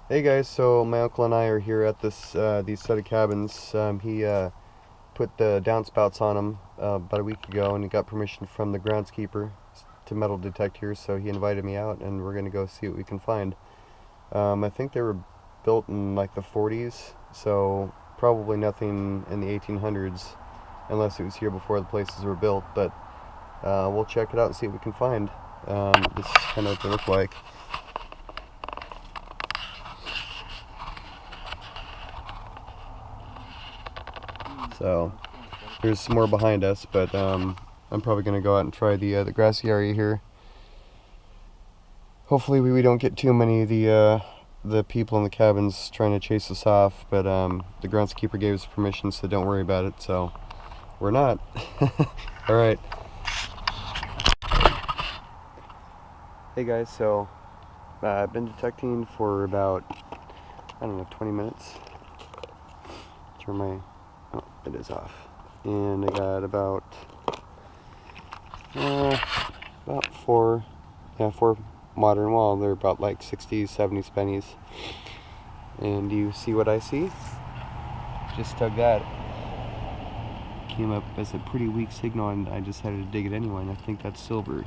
Hey guys, so my uncle and I are here at this these set of cabins. He put the downspouts on them about a week ago, and he got permission from the groundskeeper to metal detect here, so he invited me out, and we're gonna go see what we can find. I think they were built in like the 40s, so probably nothing in the 1800s, unless it was here before the places were built. But we'll check it out and see what we can find. This is kind of what they look like. So there's some more behind us, but I'm probably going to go out and try the grassy area here. Hopefully we don't get too many of the people in the cabins trying to chase us off, but the groundskeeper gave us permission, so don't worry about it. So we're not. All right. Hey guys, so I've been detecting for about, I don't know, 20 minutes. Turn my, oh, it is off. And I got about four modern wall. They're about like 60s, 70s pennies. And do you see what I see? Just dug that. Came up as a pretty weak signal, and I decided to dig it anyway, and I think that's silver.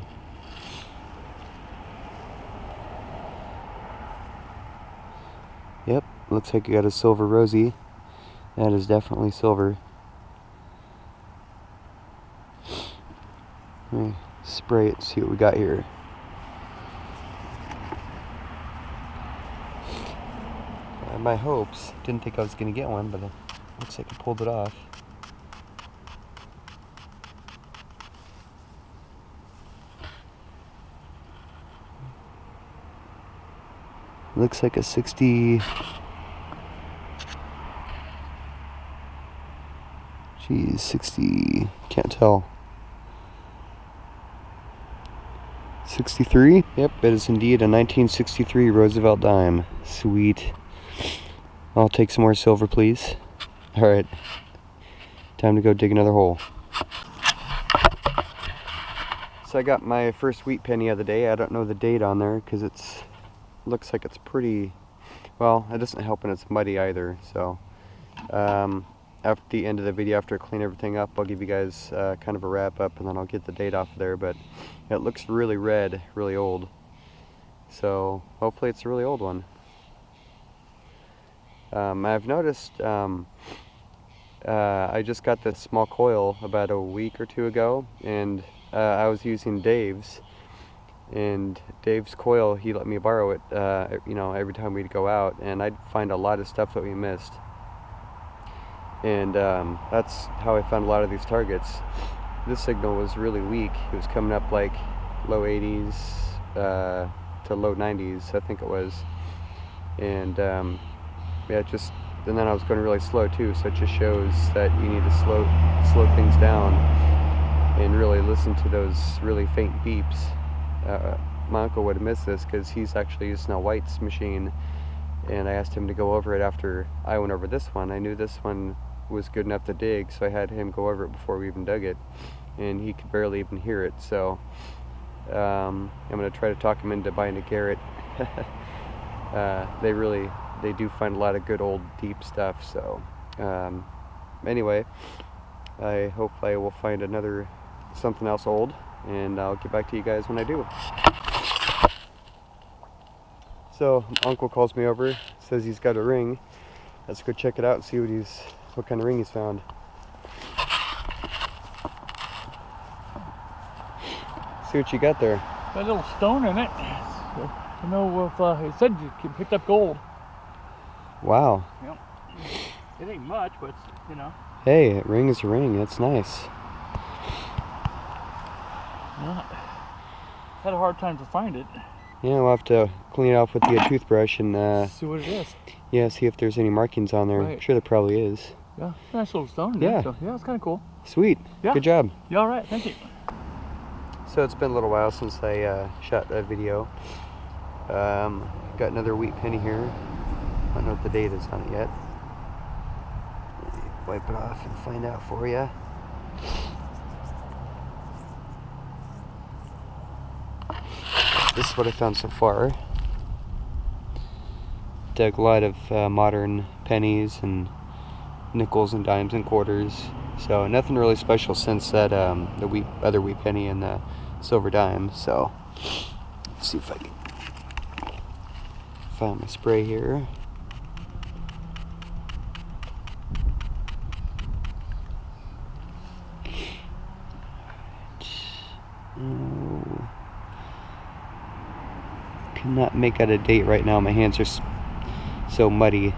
Yep, looks like you got a silver rosy. That is definitely silver. Let me spray it and see what we got here. My hopes, didn't think I was going to get one, but it looks like I pulled it off. Looks like a 60... Geez, 60... can't tell. 63? Yep, it is indeed a 1963 Roosevelt dime. Sweet. I'll take some more silver, please. Alright. Time to go dig another hole. So I got my first wheat penny of the day. I don't know the date on there because it's looks like it's pretty, well, it doesn't help when it's muddy either. So at the end of the video, after I clean everything up, I'll give you guys kind of a wrap up, and then I'll get the date off there. But it looks really red, really old, so hopefully it's a really old one. I've noticed I just got this small coil about a week or two ago, and I was using Dave's, and Dave's coil, he let me borrow it you know, every time we'd go out, and I'd find a lot of stuff that we missed. And that's how I found a lot of these targets. This signal was really weak. It was coming up like low 80s to low 90s, I think it was. And yeah, and then I was going really slow too, so it just shows that you need to slow things down and really listen to those really faint beeps. My uncle would have missed this because he's actually using a White's machine, and I asked him to go over it after I went over this one. I knew this one was good enough to dig, so I had him go over it before we even dug it, and he could barely even hear it. So I'm going to try to talk him into buying a Garrett. They do find a lot of good old deep stuff. So anyway, I hope I will find something else old, and I'll get back to you guys when I do. So Uncle calls me over, says he's got a ring. Let's go check it out and see what kind of ring he's found. See what you got there. Got a little stone in it. So, to know if it said you picked up gold. Wow. Yep. It ain't much, but you know. Hey, a ring is a ring. That's nice. Yeah. Had a hard time to find it. Yeah, we'll have to clean it off with the toothbrush and see what it is. Yeah, see if there's any markings on there. Right. I'm sure there probably is. Yeah, nice little stone in yeah. there. So, yeah, it's kind of cool. Sweet. Yeah. Good job. Yeah, all right. Thank you. So it's been a little while since I shot that video. Got another wheat penny here. I don't know what the date is on it yet. Wipe it off and find out for you. This is what I found so far. dug a lot of modern pennies and nickels and dimes and quarters. So nothing really special since that the other wheat penny and the silver dime. So let's see if I can find my spray here. Oh, cannot make out a date right now. My hands are so muddy.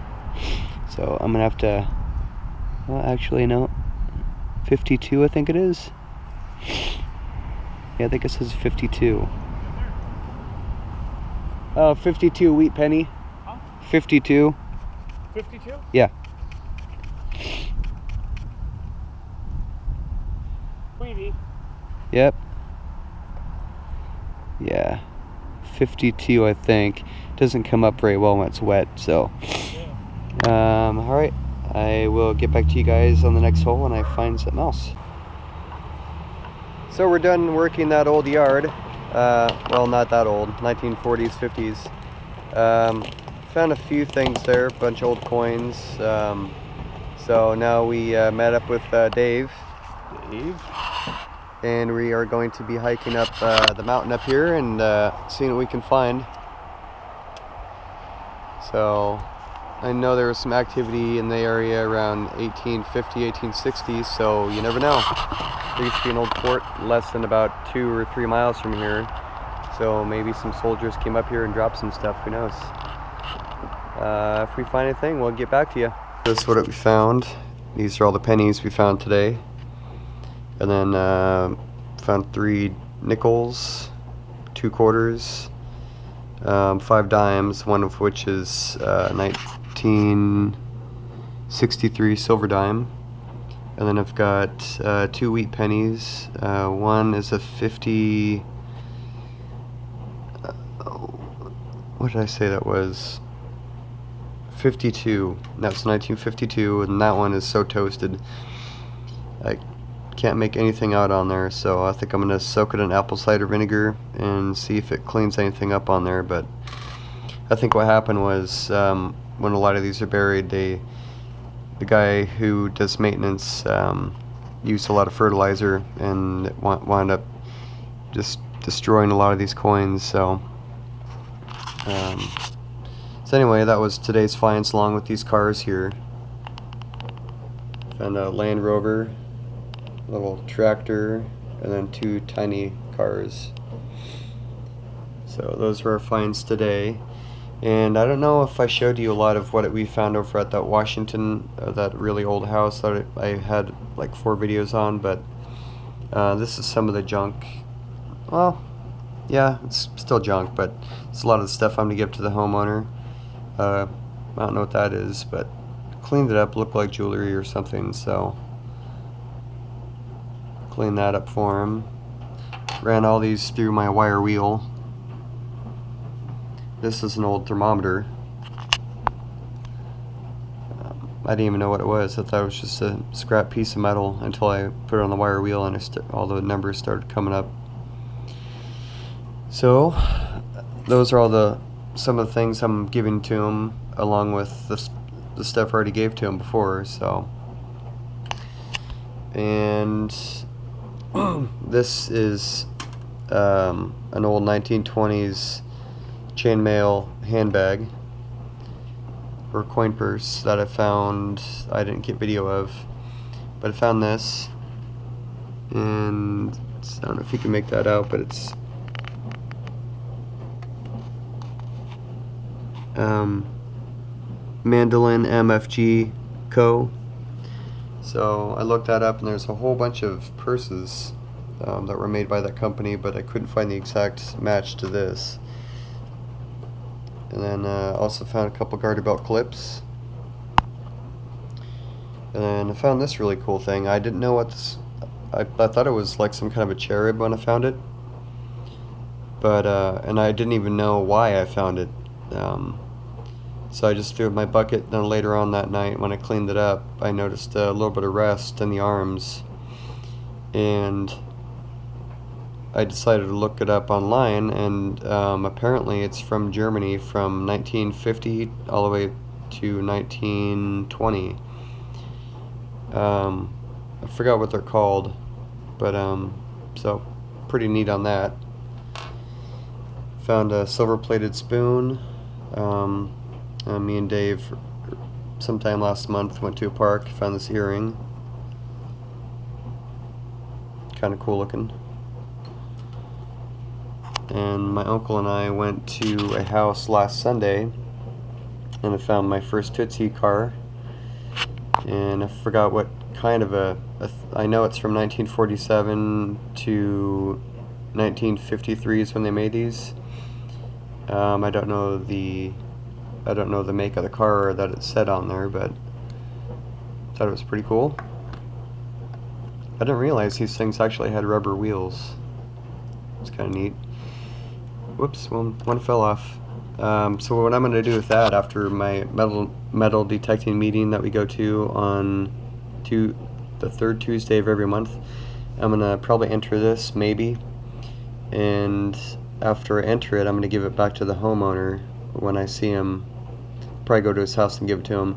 So I'm gonna have to. Well, actually, no. 52, I think it is. Yeah, I think it says 52. Oh, 52 wheat penny. Huh? 52. 52? Yeah. Wheatie. Yep. Yeah. 52, I think. Doesn't come up very well when it's wet, so. Yeah. Alright. I will get back to you guys on the next hole when I find something else. So we're done working that old yard. Well, not that old, 1940s, 50s. Found a few things there, a bunch of old coins. So now we met up with Dave. And we are going to be hiking up the mountain up here and seeing what we can find. So I know there was some activity in the area around 1850, 1860, so you never know. There used to be an old fort less than about 2 or 3 miles from here. So maybe some soldiers came up here and dropped some stuff, who knows. If we find anything, we'll get back to you. This is what we found. These are all the pennies we found today. And then found 3 nickels, 2 quarters, 5 dimes, one of which is 1963 silver dime. And then I've got 2 wheat pennies. One is a 50. What did I say that was? 52. That's 1952, and that one is so toasted. I can't make anything out on there, so I think I'm gonna soak it in apple cider vinegar and see if it cleans anything up on there. But I think what happened was when a lot of these are buried, the guy who does maintenance used a lot of fertilizer and wound up just destroying a lot of these coins. So anyway, that was today's finds along with these cars here. Found a Land Rover, little tractor, and then 2 tiny cars. So those were our finds today. And I don't know if I showed you a lot of what we found over at that Washington, that really old house that I had like 4 videos on, but this is some of the junk. Well, yeah, it's still junk, but it's a lot of the stuff I'm going to give to the homeowner. I don't know what that is, but cleaned it up, looked like jewelry or something, so cleaned that up for him. Ran all these through my wire wheel. This is an old thermometer. I didn't even know what it was. I thought it was just a scrap piece of metal until I put it on the wire wheel and all the numbers started coming up. So those are all some of the things I'm giving to him, along with the stuff I already gave to him before. So, and this is an old 1920s chainmail handbag or coin purse that I found. I didn't get video of, but I found this, and I don't know if you can make that out, but it's Mandolin MFG Co. So I looked that up, and there's a whole bunch of purses that were made by that company, but I couldn't find the exact match to this. And then also found a couple garter belt clips. And then I found this really cool thing. I didn't know what this. I thought it was like some kind of a cherub when I found it, but and I didn't even know why I found it. So I just threw it in my bucket. Then later on that night, when I cleaned it up, I noticed a little bit of rust in the arms, and I decided to look it up online, and apparently it's from Germany from 1950 all the way to 1920. I forgot what they're called, but so pretty neat on that. Found a silver-plated spoon. Me and Dave, sometime last month, went to a park, found this earring. Kind of cool looking. And my uncle and I went to a house last Sunday, and I found my first Tootsie car. And I forgot what kind of I know it's from 1947 to 1953 is when they made these. I don't know the make of the car that it said on there, but I thought it was pretty cool. I didn't realize these things actually had rubber wheels. It's kind of neat. Whoops, one fell off. So what I'm going to do with that after my metal detecting meeting that we go to on the third Tuesday of every month, I'm going to probably enter this, maybe. And after I enter it, I'm going to give it back to the homeowner when I see him. Probably go to his house and give it to him.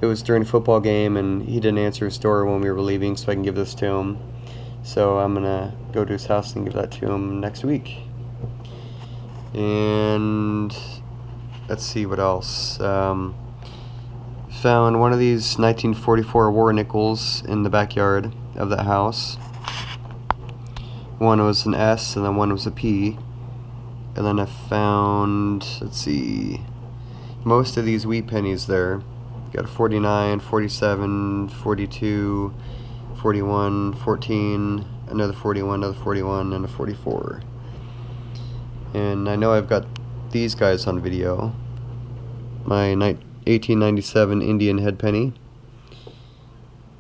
It was during a football game, and he didn't answer his door when we were leaving, so I can give this to him. So I'm going to go to his house and give that to him next week. And let's see what else. Found one of these 1944 war nickels in the backyard of that house. One was an S and then one was a P. And then I found, let's see, most of these wheat pennies there. Got a 49, 47, 42, 41, 14, another 41, and a 44. And I know I've got these guys on video. My 1897 Indian head penny.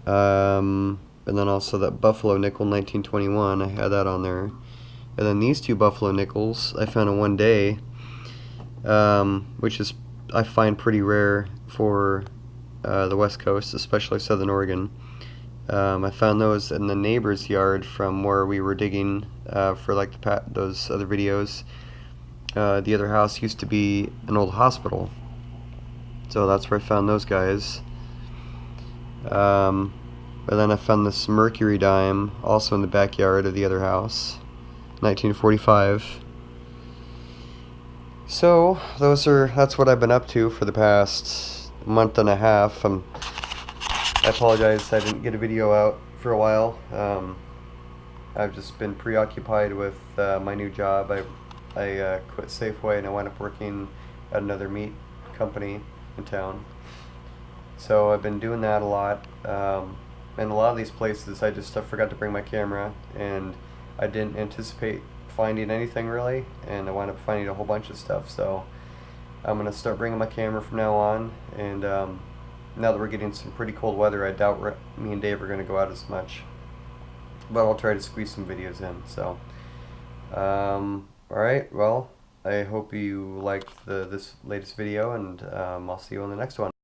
And then also that Buffalo nickel 1921, I had that on there. And then these two Buffalo nickels I found in one day, which is I find pretty rare for the West Coast, especially Southern Oregon. I found those in the neighbor's yard from where we were digging for like those other videos. The other house used to be an old hospital, so that's where I found those guys. But then I found this Mercury dime also in the backyard of the other house, 1945. So that's what I've been up to for the past month and a half. I apologize I didn't get a video out for a while. I've just been preoccupied with my new job. I quit Safeway and I wound up working at another meat company in town. So I've been doing that a lot. And a lot of these places I forgot to bring my camera, and I didn't anticipate finding anything really, and I wound up finding a whole bunch of stuff. So I'm going to start bringing my camera from now on, and now that we're getting some pretty cold weather, I doubt me and Dave are going to go out as much, but I'll try to squeeze some videos in. So alright, well, I hope you liked this latest video, and I'll see you on the next one.